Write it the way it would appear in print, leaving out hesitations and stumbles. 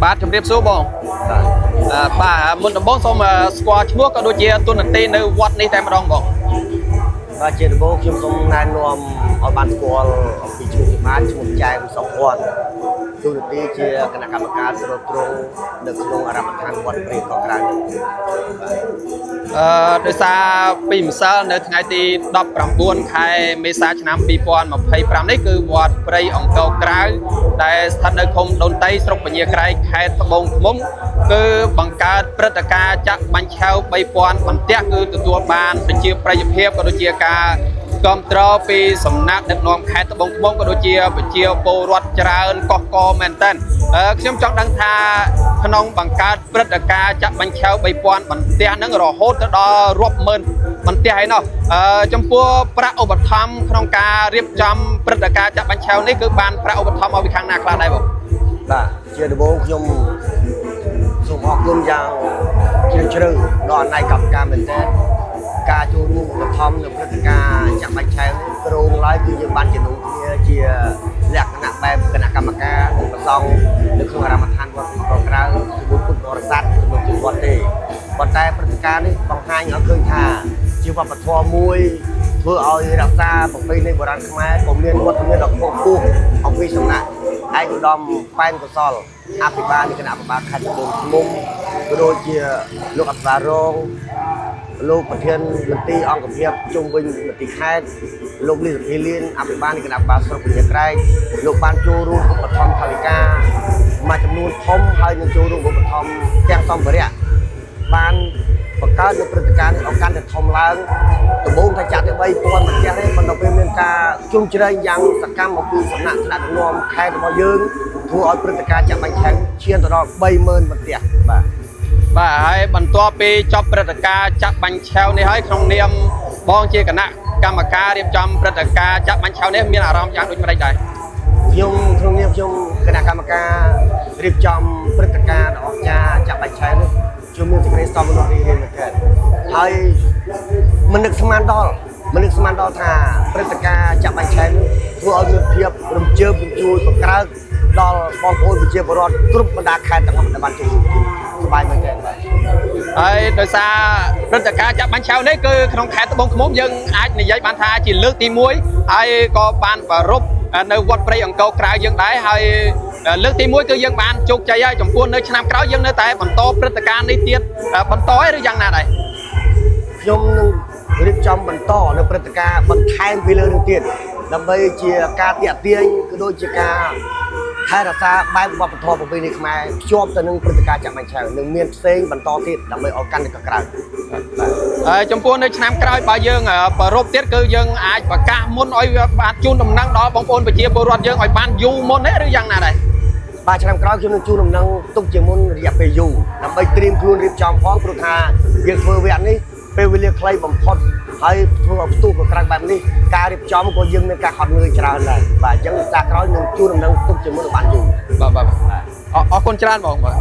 បាទជំរាបសួរបងបាទមុនដំបូងសូមស្គាល់ឈ្មោះក៏ដូចជាទូនាទីនៅវត្តនេះតែម្ដងបងបាទជាដំបូងខ្ញុំសូមណែនាំឲ្យបានស្គាល់អំពីឈ្មោះបានឈ្មោះចែមសុភ័ណ្ឌទូនាទីជាគណៈកម្មការត្រួតត្រងនៅក្នុងអារម្មណ៍ឋានវត្តព្រៃកោះក្រៅដោយសារពីម្សិលនៅថ្ងៃទី19ខែមេសាឆ្នាំ2025នេះគឺវត្តព្រៃអង្គរក្រៅដែលស្ថិតនៅឃុំដូនតៃស្រុកពញាក្រែកខេត្តត្បូងឃ្មុំគឺបង្កើតព្រឹត្តិការណ៍ចាក់បាញ់ឆៅ3000បន្ទះគឺទទួលបានប្រជាប្រិយភាពក៏ដូចជាការគាំទ្រពីសំណាក់ដឹកនាំខេត្តត្បូងឃ្មុំក៏ដូចជាប្រជាពលរដ្ឋច្រើនកកកមែនតើខ្ញុំចង់ដឹងថាក្នុងបង្កើតព្រឹត្តិការណ៍ចាក់បាញ់ឆៅ3000បន្ទះហ្នឹងរហូតទៅដល់រាប់ម៉ឺនបន្ទះឯណោះចំពោះប្រាក់ឧបត្ថម្ភក្នុងការរៀបចំព្រឹត្តិការណ៍ចាក់បាញ់ឆៅនេះគឺបានប្រាក់ឧបត្ថម្ភមកពីខាងណាខ្លះដែរបងបាទជាដំបូងខ្ញុំសូមអរគុណយ៉ាងជ្រាលជ្រៅដល់អាណ័យកម្មការមែនតើការចូលរួមឧបត្ថម្ភនៅព្រឹត្តិការណ៍ចាក់បាញ់ឆៅនេះក្រងឡើយគឺយើងបានជំនុំគ្នាជាលក្ខណៈបែបគណៈកម្មការនិងប្រសង់នៅក្នុងអារម្មណ៍ឋានវត្តកោះក្រៅជាមួយពុទ្ធបរិស័ទជាមួយជាវត្តទេប៉ុន្តែព្រឹត្តិការណ៍នេះបង្ហាញឲ្យឃើញថាជាវប្បធម៌មួយធ្វើឲ្យរក្សាប្រពៃណីបុរាណខ្មែរក៏មានវត្តមានដ៏ខ្ពង់ខ្ពស់អំពីសំណាក់ឯកឧត្តមប៉ែនកុសលអភិបាលនៃគណៈបបាលខេត្តត្បូងឃ្មុំក៏ដូចជាលោកអភិបាលរងលោកប្រធានមន្ត្រីអង្គភាពជុំវិញមន្ត្រីខេត្តលោកលីសភីលៀនអភិបាលនៃគណៈបបាលស្រុកពញាក្រែកលោកបានចូលរួមឧបត្ថម្ភថវិកាមួយចំនួនធំហើយនឹងចូលរួមឧបត្ថម្ភទាំងសម្ភារៈបានបង្កើតនៅព្រឹត្តិការណ៍នេះឲ្យកាន់តែធំឡើងដំបូងថាចាក់ទៅ3000បន្ទះទេប៉ុន្តែពេលមានការជុំជ្រែងយ៉ាងសកម្មអំពីសំណាក់ថ្នាក់ដឹកនាំខេត្តរបស់យើងធ្វើឲ្យព្រឹត្តិការណ៍ចាក់បាញ់ឆៅឈានទៅដល់30000បន្ទះបាទហើយបន្ទាប់ពីចប់ព្រឹត្តិការណ៍ចាក់បាញ់ឆៅនេះហើយក្នុងនាមបងជាគណៈកម្មការរៀបចំព្រឹត្តិការណ៍ចាក់បាញ់ឆៅនេះមានអារម្មណ៍យ៉ាងដូចម្តេចដែរខ្ញុំក្នុងនាមខ្ញុំគណៈកម្មការរៀបចំព្រឹត្តិការណ៍របស់ចាក់បាញ់ឆៅនេះខ្ញុំមានសេចក្តីសោមនស្សរីករាយមែនទែនហើយមិននឹកស្មានដល់ថាព្រឹត្តិការណ៍ចាក់បាញ់ឆៅនេះធ្វើឲ្យមានភាពរំជើបរំជួលបង្កើនដល់បងប្អូនប្រជាពលរដ្ឋគ្រប់បណ្ដាខេត្តទាំងអស់ដែលបានចូលរួមសប្បាយមែនទែនបាទហើយដោយសារព្រឹត្តិការណ៍ចាក់បាញ់ឆៅនេះគឺក្នុងខេត្តត្បូងឃ្មុំយើងអាចនិយាយបានថាជាលើកទី1ហើយក៏បានប្រារព្ធនៅវត្តព្រៃអង្គរក្រៅយើងដែរហើយលើកទី1គឺយើងបានជោគជ័យហើយចំពោះនៅឆ្នាំក្រោយយើងនៅតែបន្តព្រឹត្តិការណ៍នេះទៀតបន្តឬយ៉ាងណាដែរខ្ញុំនឹងរៀបចំបន្តនៅព្រឹត្តិការណ៍បន្ថែមពីលើនេះទៀតដើម្បីជាការទាក់ទាញក៏ដូចជាការថែរក្សាបែបវប្បធម៌ប្រពៃណីខ្មែរភ្ជាប់ទៅនឹងព្រឹត្តិការណ៍ចាក់បាញ់ឆៅនឹងមានផ្សេងបន្តទៀតដើម្បីឲ្យកាន់តែកក្រើហើយចំពោះនៅឆ្នាំក្រោយបើយើងប្ររពទៀតគឺយើងអាចប្រកាសមុនឲ្យបានជូនដំណឹងដល់បងប្អូនប្រជាពលរដ្ឋយើងឲ្យបានយូរមុនទេឬយ៉ាងណាដែរបាទឆ្នាំក្រោយខ្ញុំនឹងជូនដំណឹងទុកជាមុនរយៈពេលយូរដើម្បីត្រៀមខ្លួនរៀបចំផងព្រោះថាយើងធ្វើវគ្គនេះពេលវេលាខ្លីបំផុតហើយធ្វើឲ្យផ្ទុះក៏ក្រៅបែបនេះការរៀបចំក៏យើងមានការហត់នឿយច្រើនដែរបាទអញ្ចឹងសាក្រោយនឹងជួនដំណឹងទុកជាមួយនឹងបានយូរបាទអរគុណច្រើនបងបាទ